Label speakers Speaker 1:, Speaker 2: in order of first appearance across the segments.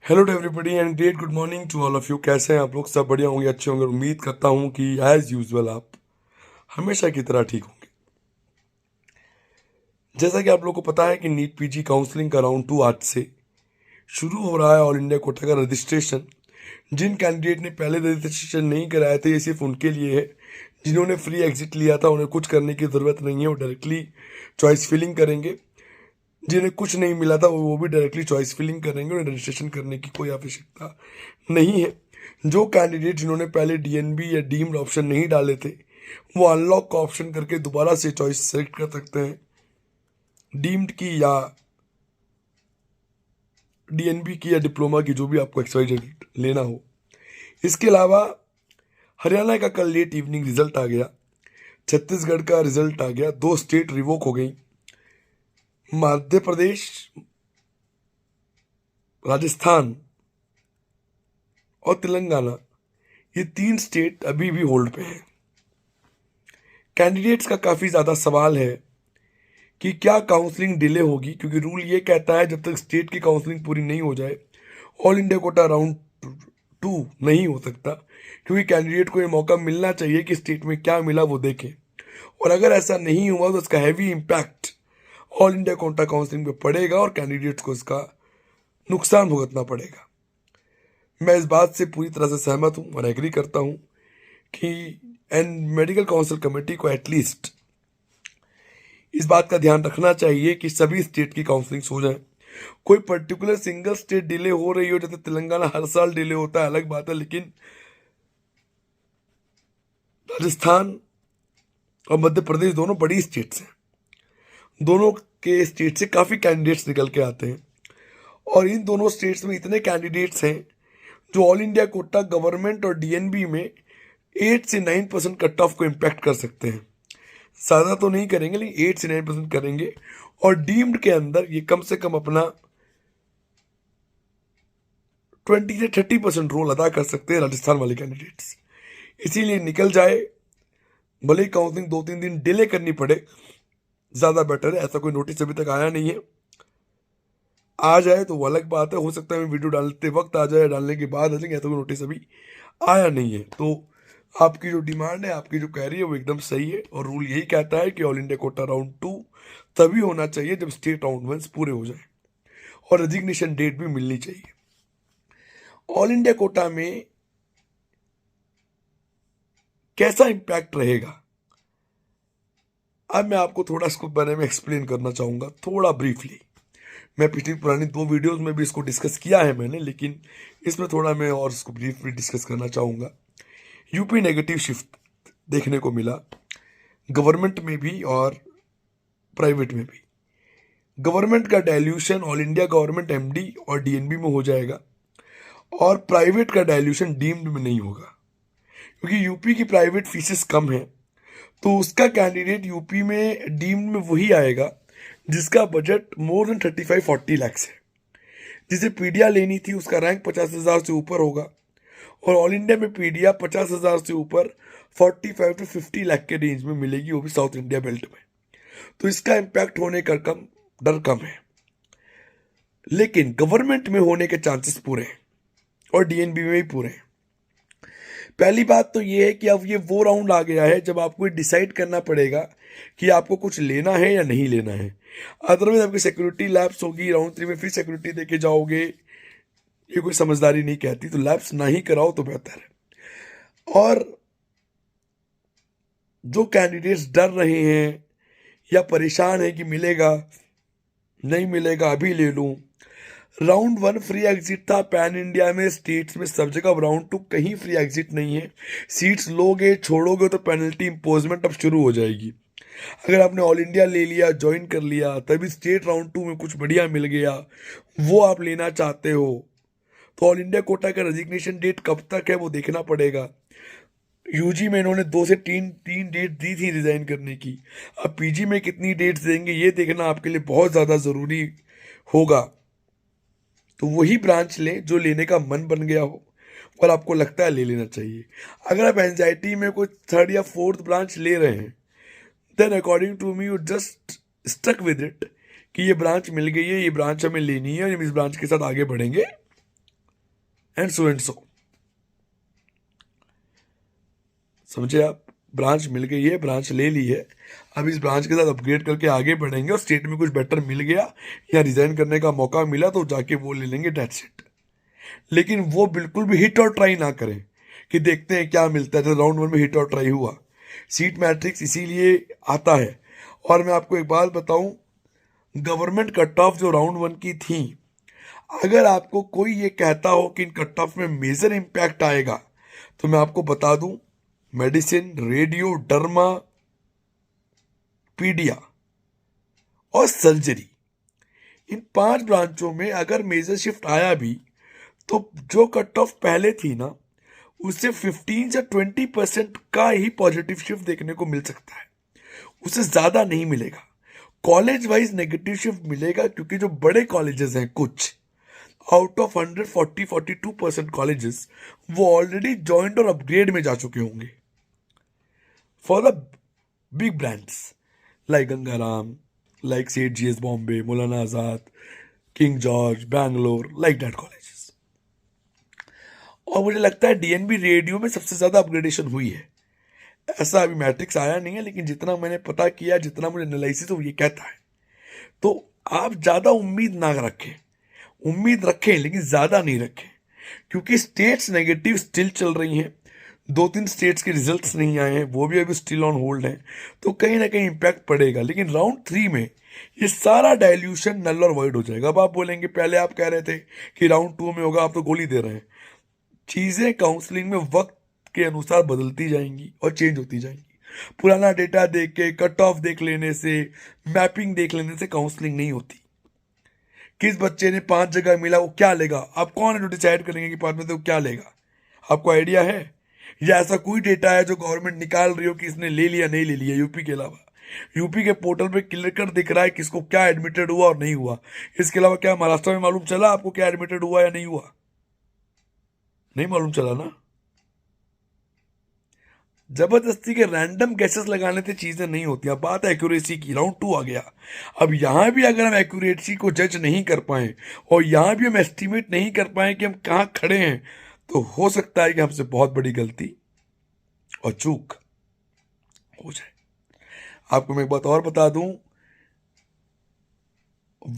Speaker 1: Hello to everybody and great good morning to all of you. कैसे हैं आप लोग? सब बढ़िया होंगे, अच्छे होंगे। उम्मीद करता हूं कि एज यूजुअल आप हमेशा की तरह ठीक होंगे। जैसा कि आप लोग को पता है कि नीट पीजी काउंसलिंग का राउंड 2 आज से शुरू हो रहा है। ऑल इंडिया कोटा का रजिस्ट्रेशन जिन कैंडिडेट ने पहले रजिस्ट्रेशन नहीं कराए थे, ये सिर्फ उनके लिए है। जिन्होंने फ्री एग्जिट लिया था उन्हें कुछ करने की ज़रूरत नहीं है, वो डायरेक्टली चॉइस फिलिंग करेंगे। जिन्हें कुछ नहीं मिला था वो भी डायरेक्टली चॉइस फिलिंग करेंगे, उन्हें रजिस्ट्रेशन करने की कोई आवश्यकता नहीं है। जो कैंडिडेट जिन्होंने पहले डीएनबी या डीम्ड ऑप्शन नहीं डाले थे, वो अनलॉक का ऑप्शन करके दोबारा से चॉइस सेलेक्ट कर सकते हैं, डीम्ड की या डीएनबी की या डिप्लोमा की, जो भी आपको एक्सवाइजेड लेना हो। इसके अलावा हरियाणा का कल लेट इवनिंग रिजल्ट आ गया, छत्तीसगढ़ का रिजल्ट आ गया, 2 स्टेट रिवोक हो गई। मध्य प्रदेश, राजस्थान और तेलंगाना, ये 3 स्टेट अभी भी होल्ड पे हैं। कैंडिडेट्स का काफ़ी ज़्यादा सवाल है कि क्या काउंसलिंग डिले होगी, क्योंकि रूल ये कहता है जब तक स्टेट की काउंसलिंग पूरी नहीं हो जाए ऑल इंडिया कोटा राउंड 2 नहीं हो सकता। क्योंकि कैंडिडेट को ये मौका मिलना चाहिए कि स्टेट में क्या मिला वो देखें, और अगर ऐसा नहीं हुआ तो इसका heavy impact all India quota counselling पे पड़ेगा और कैंडिडेट्स को इसका नुकसान भुगतना पड़ेगा। मैं इस बात से पूरी तरह से सहमत हूँ और एग्री करता हूँ कि एंड मेडिकल काउंसिल कमेटी को एटलीस्ट इस बात का ध्यान रखना चाहिए कि सभी स्टेट की काउंसलिंग हो जाए। कोई पर्टिकुलर सिंगल स्टेट डिले हो रही हो, जैसे तेलंगाना हर साल डिले होता है अलग बात है, लेकिन राजस्थान और मध्य प्रदेश दोनों बड़ी स्टेट्स हैं। दोनों के स्टेट से काफ़ी कैंडिडेट्स निकल के आते हैं, और इन दोनों स्टेट्स में इतने कैंडिडेट्स हैं जो ऑल इंडिया कोटा, गवर्नमेंट और डीएनबी में 8 से 9% कट ऑफ को इम्पैक्ट कर सकते हैं। ज़्यादा तो नहीं करेंगे लेकिन 8 से 9% करेंगे, और डीम्ड के अंदर ये कम से कम अपना 20 से 30% रोल अदा कर सकते हैं राजस्थान वाले कैंडिडेट्स। इसीलिए निकल जाए, भले ही काउंसलिंग 2-3 दिन डिले करनी पड़े, ज़्यादा बेटर है। ऐसा कोई नोटिस अभी तक आया नहीं है, आ जाए तो वो अलग बात है। हो सकता है मैं वीडियो डालते वक्त आ जाए, डालने के बाद आ जाएंगे, ऐसा कोई नोटिस अभी आया नहीं है। तो आपकी जो डिमांड है, आपकी जो कह रही है, वो एकदम सही है, और रूल यही कहता है कि ऑल इंडिया कोटा राउंड 2 तभी होना चाहिए जब स्टेट राउंड 1 पूरे हो जाए और रेजिग्नेशन डेट भी मिलनी चाहिए। ऑल इंडिया कोटा में कैसा इम्पैक्ट रहेगा, अब मैं आपको थोड़ा इसको बारे में एक्सप्लेन करना चाहूँगा, थोड़ा ब्रीफली। मैं पिछली पुरानी 2 वीडियोस में भी इसको डिस्कस किया है मैंने, लेकिन इसमें थोड़ा मैं और इसको ब्रीफली डिस्कस करना चाहूँगा। यूपी नेगेटिव शिफ्ट देखने को मिला, गवर्नमेंट में भी और प्राइवेट में भी। गवर्नमेंट का dilution all India government MD और डीएनबी में हो जाएगा, और प्राइवेट का डाइल्यूशन डीम्ड में नहीं होगा। क्योंकि यूपी की प्राइवेट फीसेस कम है, तो उसका कैंडिडेट यूपी में डीम्ड में वही आएगा जिसका बजट मोर देन 35-40 लैक्स है। जिसे पीडिया लेनी थी उसका रैंक 50,000 से ऊपर होगा, और ऑल इंडिया में पीडिया 50,000 से ऊपर 45 to 50 लाख के रेंज में मिलेगी, वो भी साउथ इंडिया बेल्ट में। तो इसका इम्पैक्ट होने का डर कम है, लेकिन गवर्नमेंट में होने के चांसेस पूरे हैं और डीएनबी में भी पूरे हैं। पहली बात तो ये है कि अब ये वो राउंड आ गया है जब आपको डिसाइड करना पड़ेगा कि आपको कुछ लेना है या नहीं लेना है। अदरवाइज आपकी सिक्योरिटी लैप्स होगी, राउंड 3 में फिर सिक्योरिटी देके जाओगे, ये कोई समझदारी नहीं कहती। तो लैप्स ना ही कराओ तो बेहतर है। और जो कैंडिडेट्स डर रहे हैं या परेशान है कि मिलेगा नहीं मिलेगा, अभी ले लूं, राउंड 1 फ्री एग्जिट था पैन इंडिया में, स्टेट्स में सब जगह। राउंड 2 कहीं फ्री एग्जिट नहीं है। सीट्स लोगे छोड़ोगे तो पेनल्टी इम्पोजमेंट अब शुरू हो जाएगी। अगर आपने ऑल इंडिया ले लिया, ज्वाइन कर लिया, तभी स्टेट राउंड 2 में कुछ बढ़िया मिल गया, वो आप लेना चाहते हो, तो ऑल इंडिया कोटा का रेजिग्नेशन डेट कब तक है वो देखना पड़ेगा। यूजी में इन्होंने 2 से 3 डेट दी थी रिजाइन करने की, अब पीजी में कितनी डेट्स देंगे ये देखना आपके लिए बहुत ज़्यादा ज़रूरी होगा। तो वही ब्रांच लें जो लेने का मन बन गया हो और आपको लगता है ले लेना चाहिए। अगर आप एंजाइटी में कोई 3rd या 4th ब्रांच ले रहे हैं, then according to me you just stuck with it कि ये ब्रांच मिल गई है, ये ब्रांच हमें लेनी है और हम इस ब्रांच के साथ आगे बढ़ेंगे, एंड सो। समझे आप? ब्रांच मिल गई है, ब्रांच ले ली है, अब इस ब्रांच के साथ अपग्रेड करके आगे बढ़ेंगे और स्टेट में कुछ बेटर मिल गया या रिजाइन करने का मौका मिला तो जाके वो ले लेंगे, डेट्स इट। लेकिन वो बिल्कुल भी हिट और ट्राई ना करें कि देखते हैं क्या मिलता है। तो राउंड 1 में हिट और ट्राई हुआ। सीट मैट्रिक्स इसीलिए आता है। और मैं आपको एक बात बताऊं, गवर्नमेंट कट ऑफ जो राउंड 1 की थी, अगर आपको कोई ये कहता हो कि इन कट ऑफ में मेजर इंपैक्ट आएगा, तो मैं आपको बता दूं, मेडिसिन, रेडियो, डर्मा, पीडिया और सर्जरी, इन 5 ब्रांचों में अगर मेजर शिफ्ट आया भी तो जो कट ऑफ पहले थी ना, उससे 15 से 20% का ही पॉजिटिव शिफ्ट देखने को मिल सकता है, उससे ज्यादा नहीं मिलेगा। कॉलेज वाइज नेगेटिव शिफ्ट मिलेगा क्योंकि जो बड़े कॉलेजेस हैं, कुछ आउट ऑफ 142% कॉलेजेस, वो ऑलरेडी जॉइंट और अपग्रेड में जा चुके होंगे for the big brands like Gangaram, like Seth GS Bombay, Maulana Azad, king George, Bangalore, like that colleges. और मुझे लगता है डीएनबी रेडियो में सबसे ज्यादा अपग्रेडेशन हुई है। ऐसा अभी मैट्रिक्स आया नहीं है, लेकिन जितना मैंने पता किया, जितना मुझे एनालिसिस वो ये कहता है। तो आप ज्यादा उम्मीद ना रखें, उम्मीद रखें लेकिन ज्यादा नहीं रखें, क्योंकि स्टेट्स नेगेटिव स्टिल चल रही हैं। 2-3 स्टेट्स के रिजल्ट्स नहीं आए हैं, वो भी अभी स्टिल ऑन होल्ड हैं, तो कहीं ना कहीं इंपैक्ट पड़ेगा। लेकिन राउंड 3 में ये सारा डाइल्यूशन नल और वॉइड हो जाएगा। अब आप बोलेंगे पहले आप कह रहे थे कि राउंड 2 में होगा, आप तो गोली दे रहे हैं। चीजें काउंसलिंग में वक्त के अनुसार बदलती जाएंगी और चेंज होती जाएंगी। पुराना डेटा देख के, कट ऑफ देख लेने से, मैपिंग देख लेने से काउंसलिंग नहीं होती। किस बच्चे ने 5 जगह मिला, वो क्या लेगा, आप कौन है जो डिसाइड करेंगे कि 5 में से वो क्या लेगा? आपको आइडिया है? या ऐसा कोई डेटा है जो गवर्नमेंट निकाल रही हो कि इसने ले लिया नहीं ले लिया? यूपी के अलावा यूपी के पोर्टल पे क्लियर कर दिख रहा है किसको क्या एडमिटेड हुआ और नहीं हुआ। इसके अलावा क्या महाराष्ट्र में मालूम चला आपको क्या एडमिटेड हुआ या नहीं हुआ? नहीं मालूम चला ना। जबरदस्ती के रैंडम गैसेस लगाने से चीजें नहीं होती। अब बात है एक्यूरेसी की, राउंड 2 आ गया। अब यहां भी अगर हम एक्यूरेसी को जज नहीं कर पाए और यहां भी हम एस्टिमेट नहीं कर पाए कि हम कहां खड़े हैं, तो हो सकता है कि हमसे बहुत बड़ी गलती और चूक हो जाए। आपको मैं एक बात और बता दूं,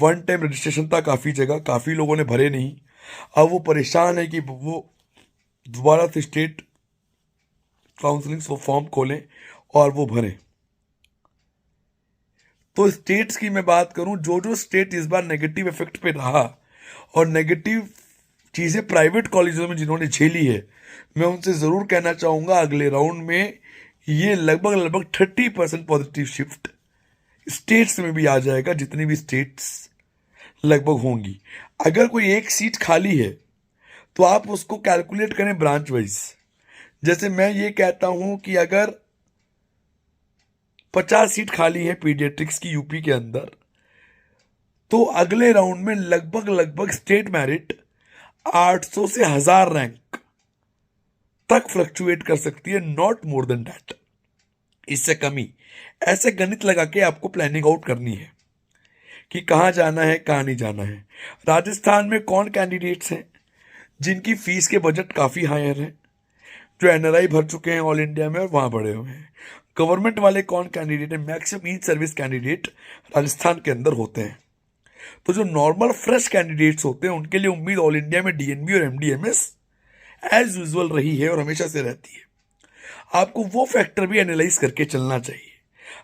Speaker 1: 1 टाइम रजिस्ट्रेशन था काफी जगह, काफी लोगों ने भरे नहीं। अब वो परेशान है कि वो दोबारा से स्टेट काउंसलिंग फॉर्म खोलें और वो भरें। तो स्टेट्स की मैं बात करूं, जो जो स्टेट इस बार नेगेटिव इफेक्ट पे रहा और नेगेटिव चीजें प्राइवेट कॉलेजों में जिन्होंने झेली है, मैं उनसे जरूर कहना चाहूंगा अगले राउंड में ये लगभग 30% पॉजिटिव शिफ्ट स्टेट्स में भी आ जाएगा, जितनी भी स्टेट्स लगभग होंगी। अगर कोई एक सीट खाली है तो आप उसको कैलकुलेट करें ब्रांच वाइज। जैसे मैं ये कहता हूं कि अगर 50 सीट खाली है पीडियाट्रिक्स की यूपी के अंदर, तो अगले राउंड में लगभग स्टेट मेरिट 800 से 1000 रैंक तक फ्लक्चुएट कर सकती है, नॉट मोर देन दैट, इससे कमी। ऐसे गणित लगा के आपको प्लानिंग आउट करनी है कि कहां जाना है कहां नहीं जाना है। राजस्थान में कौन कैंडिडेट्स हैं जिनकी फीस के बजट काफी हायर है, जो एनआरआई भर चुके हैं ऑल इंडिया में और वहां बढ़े हुए हैं? गवर्नमेंट वाले कौन कैंडिडेट है? मैक्सिमम ई सर्विस कैंडिडेट राजस्थान के अंदर होते हैं। तो जो नॉर्मल फ्रेश कैंडिडेट्स होते हैं उनके लिए उम्मीद ऑल इंडिया में डीएनबी और एमडीएमएस एज यूजुअल रही है और हमेशा से रहती है। आपको वो फैक्टर भी एनालाइज करके चलना चाहिए।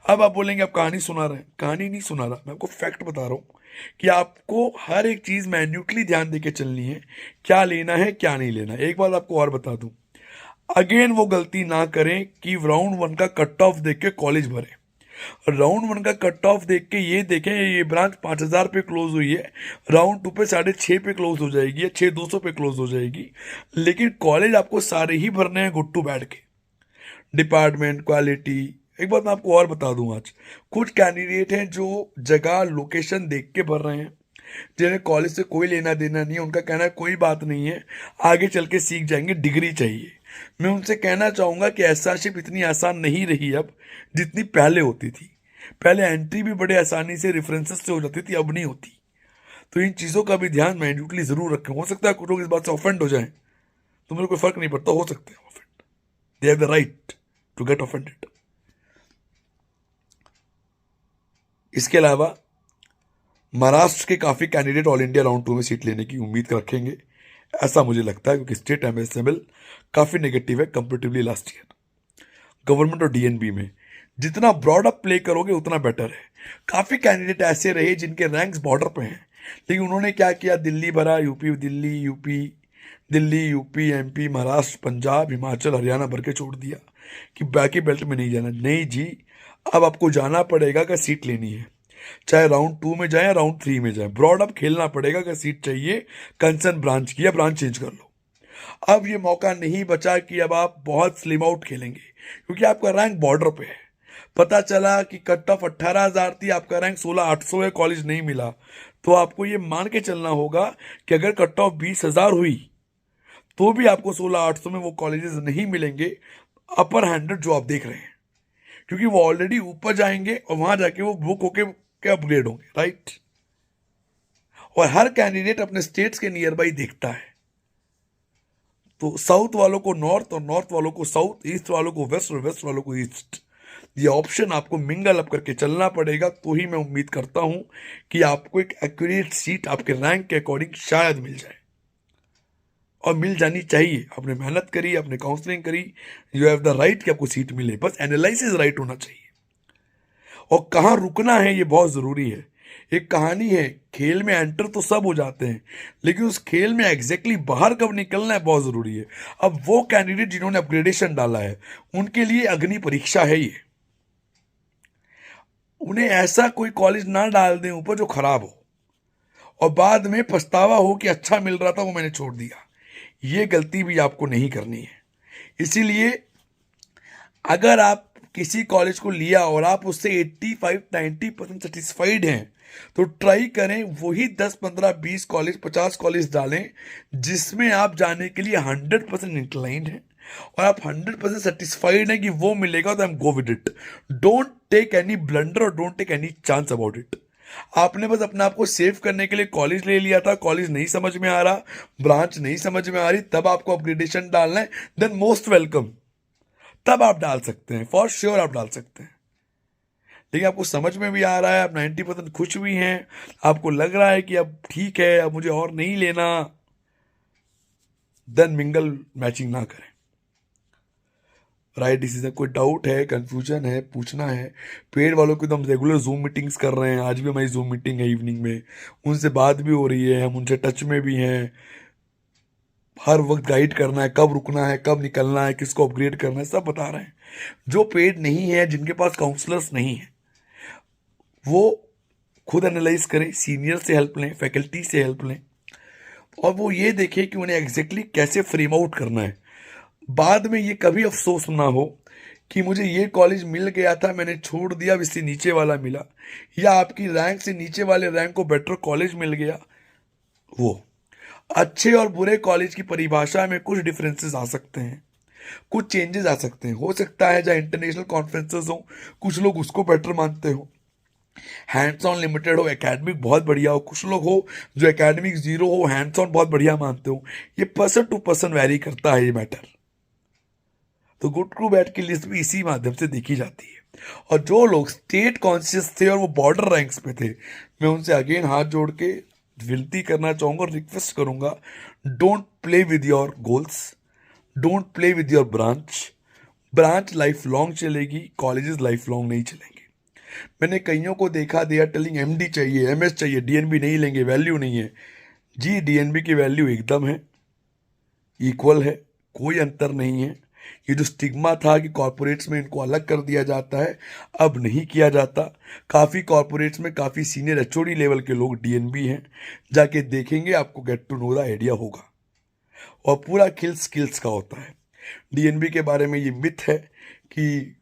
Speaker 1: अब आप बोलेंगे आप कहानी सुना रहे हैं, कहानी नहीं सुना रहा, मैं आपको फैक्ट बता रहा हूं कि आपको हर एक चीज मैन्युटली ध्यान देके चलनी है, क्या लेना है क्या नहीं लेना। एक बात आपको और बता दूं, अगेन वो गलती ना करें कि राउंड 1 का कट ऑफ देख के कॉलेज भरे। राउंड 1 का कट ऑफ देख के ये देखें ये ब्रांच 5000 पे क्लोज हुई है, राउंड 2 पे 6.5 पे क्लोज हो जाएगी या 6200 पे क्लोज हो जाएगी। लेकिन कॉलेज आपको सारे ही भरने हैं गुट्टू बैठ के, डिपार्टमेंट, क्वालिटी। एक बात मैं आपको और बता दूं, आज कुछ कैंडिडेट हैं जो जगह लोकेशन देख के भर रहे हैं, जिन्हें कॉलेज से कोई लेना देना नहीं है। उनका कहना है कोई बात नहीं है, आगे चल के सीख जाएंगे, डिग्री चाहिए। मैं उनसे कहना चाहूंगा कि एसआरशिप इतनी आसान नहीं रही अब जितनी पहले होती थी। पहले एंट्री भी बड़े आसानी से रेफरेंसेस से हो जाती थी, अब नहीं होती। तो इन चीज़ों का भी ध्यान माइन्यूटली जरूर रखें। हो सकता है कुछ लोग इस बात से ऑफेंड हो जाएं, तो मुझे कोई फर्क नहीं पड़ता, हो सकते हैं offend, they have the right to get offended. इसके अलावा महाराष्ट्र के काफी कैंडिडेट ऑल इंडिया राउंड 2 में सीट लेने की उम्मीद रखेंगे, ऐसा मुझे लगता है, क्योंकि स्टेट एमएसएमएल काफी नेगेटिव है कंपेरेटिवली लास्ट ईयर। गवर्नमेंट और डीएनबी में जितना ब्रॉड अप प्ले करोगे उतना बेटर है। काफी कैंडिडेट ऐसे रहे जिनके रैंक्स बॉर्डर पे हैं, लेकिन उन्होंने क्या किया, दिल्ली भरा, दिल्ली यूपी एमपी महाराष्ट्र पंजाब हिमाचल हरियाणा भर के छोड़ दिया कि बाकी बेल्ट में नहीं जाना। नहीं जी, अब आपको जाना पड़ेगा कि सीट लेनी है, चाहे राउंड 2 में जाए राउंड 3 में जाए, ब्रॉड अप खेलना पड़ेगा कि सीट चाहिए कंसर्न ब्रांच की, या ब्रांच चेंज कर लो। अब ये मौका नहीं बचा कि अब आप बहुत स्लिम आउट खेलेंगे, क्योंकि आपका रैंक बॉर्डर पे है। पता चला कि कट ऑफ 18,000 थी, आपका रैंक 16,800 है, कॉलेज नहीं मिला, तो आपको ये मान के चलना होगा कि अगर कट ऑफ 20,000 हुई तो भी आपको 16,800 में वो कॉलेजेस नहीं मिलेंगे अपर हैंडेड जो आप देख रहे हैं, क्योंकि वो ऑलरेडी ऊपर जाएंगे और वहां जाके वो बुक होके के अपग्रेड होंगे, राइट। और हर कैंडिडेट अपने स्टेट्स के नियर बाई देखता है, तो साउथ वालों को नॉर्थ और नॉर्थ वालों को साउथ, ईस्ट वालों को वेस्ट और वेस्ट वालों को ईस्ट, ये ऑप्शन आपको मिंगल अप करके चलना पड़ेगा। तो ही मैं उम्मीद करता हूं कि आपको एक एक्यूरेट सीट आपके रैंक के अकॉर्डिंग शायद मिल जाए, और मिल जानी चाहिए। आपने मेहनत करी, आपने काउंसलिंग करी, यू हैव द राइट कि आपको सीट मिले, बस एनालिसिस राइट होना चाहिए। और कहाँ रुकना है ये बहुत जरूरी है। एक कहानी है, खेल में एंटर तो सब हो जाते हैं, लेकिन उस खेल में एग्जैक्टली बाहर कब निकलना है बहुत जरूरी है। अब वो कैंडिडेट जिन्होंने अपग्रेडेशन डाला है उनके लिए अग्नि परीक्षा है ये। उन्हें ऐसा कोई कॉलेज ना डाल दें ऊपर जो खराब हो और बाद में पछतावा हो कि अच्छा मिल रहा था वो मैंने छोड़ दिया। ये गलती भी आपको नहीं करनी है। इसीलिए अगर आप किसी कॉलेज को लिया और आप उससे 85-90% सेटिस्फाइड हैं, तो ट्राई करें वही 10, 15, 20 कॉलेज, 50 कॉलेज डालें जिसमें आप जाने के लिए 100% इंक्लाइंड हैं और आप 100% सेटिस्फाइड हैं कि वो मिलेगा, तो I am go with it. Don't take any blunder और don't take any chance about it. आपने बस अपने आप को सेव करने के लिए कॉलेज ले लिया था, कॉलेज नहीं समझ में आ रहा, ब्रांच नहीं समझ में आ रही, तब आपको अपग्रेडेशन डालना है, देन मोस्ट वेलकम, तब आप डाल सकते हैं, फॉर श्योर आप डाल सकते हैं। लेकिन आपको समझ में भी आ रहा है, आप 90% खुश भी हैं, आपको लग रहा है कि अब ठीक है, अब मुझे और नहीं लेना, देन मिंगल मैचिंग ना करें। Right decision. कोई डाउट है, कंफ्यूजन है, पूछना है, पेड वालों की तो हम रेगुलर जूम मीटिंग्स कर रहे हैं, आज भी हमारी जूम मीटिंग है इवनिंग में, उनसे बात भी हो रही है, हम उनसे टच में भी हैं, हर वक्त गाइड करना है, कब रुकना है, कब निकलना है, किसको अपग्रेड करना है, सब बता रहे हैं। जो पेड नहीं है, जिनके पास काउंसलर्स नहीं है, वो खुद एनालाइज करें, सीनियर से हेल्प लें, फैकल्टी से हेल्प लें, और वो ये देखें कि उन्हें एग्जैक्टली कैसे फ्रेम आउट करना है। बाद में ये कभी अफसोस ना हो कि मुझे ये कॉलेज मिल गया था, मैंने छोड़ दिया, अब इससे नीचे वाला मिला, या आपकी रैंक से नीचे वाले रैंक को बेटर कॉलेज मिल गया। वो अच्छे और बुरे कॉलेज की परिभाषा में कुछ डिफरेंसेस आ सकते हैं, कुछ चेंजेस आ सकते हैं। हो सकता है जहाँ इंटरनेशनल कॉन्फ्रेंसेस हो, कुछ लोग उसको बेटर मानते हो, हैंड्स ऑन लिमिटेड हो, एकेडमिक बहुत बढ़िया हो, कुछ लोग हो जो एकेडमिक जीरो हो, हैंड्स ऑन बहुत बढ़िया मानते हो। ये पर्सन टू पर्सन वैरी करता है ये मैटर। तो गुड टू बैड की लिस्ट भी इसी माध्यम से देखी जाती है। और जो लोग स्टेट कॉन्शियस थे और वो बॉर्डर रैंक्स पे थे, मैं उनसे अगेन हाथ जोड़ के विनती करना चाहूंगा और रिक्वेस्ट करूंगा, don't play with your goals, don't play with your branch life long चलेगी, कॉलेजेस लाइफ लॉन्ग नहीं चलेंगे। मैंने कईयों को देखा, दे आर टेलिंग एमडी चाहिए, एमएस चाहिए, डीएनबी नहीं लेंगे, वैल्यू नहीं है। जी, डीएनबी की वैल्यू एकदम है, इक्वल है, कोई अंतर नहीं है। ये जो स्टिग्मा था कि कॉर्पोरेट्स में इनको अलग कर दिया जाता है, अब नहीं किया जाता। काफ़ी कॉर्पोरेट्स में काफ़ी सीनियर एचओडी लेवल के लोग डीएनबी हैं, जाके देखेंगे, आपको get to know the idea होगा। और पूरा खेल स्किल्स का होता है। डीएनबी के बारे में ये मिथ है कि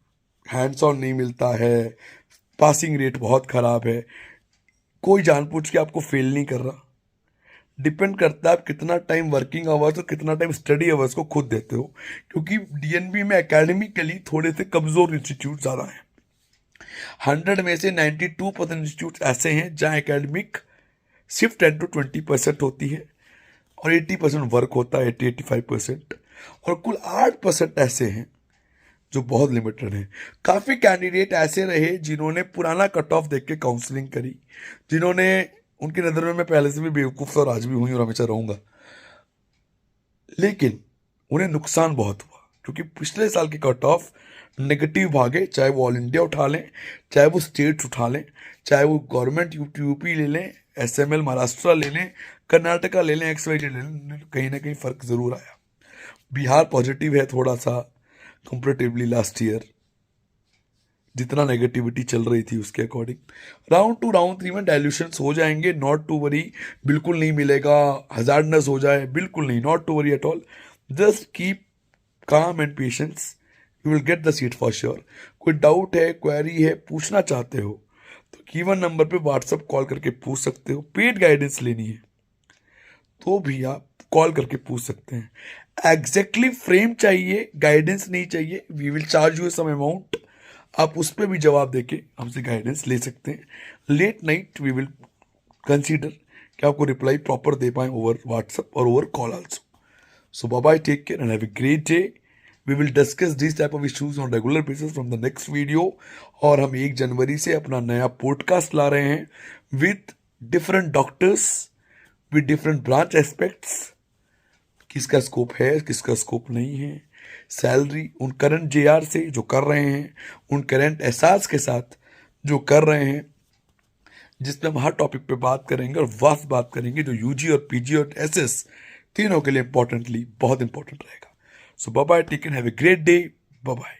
Speaker 1: हैंड्स ऑन नहीं मिलता है, पासिंग रेट बहुत ख़राब है। कोई जानबूझ के आपको फेल नहीं कर रहा, डिपेंड करता है आप कितना टाइम वर्किंग आवर्स और कितना टाइम स्टडी आवर्स को खुद देते हो, क्योंकि डीएनबी में एकेडमिकली थोड़े से कमज़ोर इंस्टीट्यूट ज़्यादा हैं। 100 में से 92% इंस्टीट्यूट ऐसे हैं जहाँ एकेडमिक सिर्फ 10 to 20% होती है और 80% वर्क होता है, 80-85%। और कुल 8% ऐसे हैं जो बहुत लिमिटेड हैं। काफ़ी कैंडिडेट ऐसे रहे जिन्होंने पुराना कट ऑफ देख के काउंसलिंग करी, जिन्होंने, उनकी नज़र में मैं पहले से भी बेवकूफ़ था और आज भी हुई और हमेशा रहूँगा, लेकिन उन्हें नुकसान बहुत हुआ क्योंकि पिछले साल के कट ऑफ नेगेटिव भागे, चाहे वो ऑल इंडिया उठा लें, चाहे वो स्टेट्स उठा लें, चाहे वो गवर्नमेंट यूपी ले लें, SML महाराष्ट्र ले लें, कर्नाटका ले लें, XYZ ले लें, कहीं ना कहीं फ़र्क ज़रूर आया। बिहार पॉजिटिव है थोड़ा सा कंपेरेटिवली लास्ट ईयर, जितना नेगेटिविटी चल रही थी उसके अकॉर्डिंग। राउंड 2 राउंड 3 में डाइल्यूशंस हो जाएंगे, नॉट टू वरी, बिल्कुल नहीं मिलेगा, हजार्डनेस हो जाए, बिल्कुल नहीं, not to worry at all. Just keep calm and patience, you will get the seat for sure. कोई डाउट है, क्वेरी है, पूछना चाहते हो तो गिवन नंबर पे व्हाट्सअप कॉल करके पूछ सकते हो। पेड गाइडेंस लेनी है तो भी आप कॉल करके पूछ सकते हैं। एग्जैक्टली फ्रेम चाहिए, गाइडेंस नहीं चाहिए, we will charge you some amount, आप उस पर भी जवाब देके हमसे गाइडेंस ले सकते हैं। Late night we will consider कि आपको रिप्लाई प्रॉपर दे पाए ओवर व्हाट्सअप और over call also. So bye bye, take care and have a great day. We will discuss this type of issues on regular basis from the next video. और हम 1 जनवरी से अपना नया podcast ला रहे हैं with different doctors, with different branch aspects, किसका scope है, किसका स्कोप नहीं है, सैलरी उन करंट JR से जो कर रहे हैं, उन करंट एहसास के साथ जो कर रहे हैं, जिसमें हम हर टॉपिक पे बात करेंगे और वास्ट बात करेंगे जो UG और PG और SS तीनों के लिए इंपॉर्टेंटली बहुत इंपॉर्टेंट रहेगा। So bye bye, take care, have a great day, bye bye.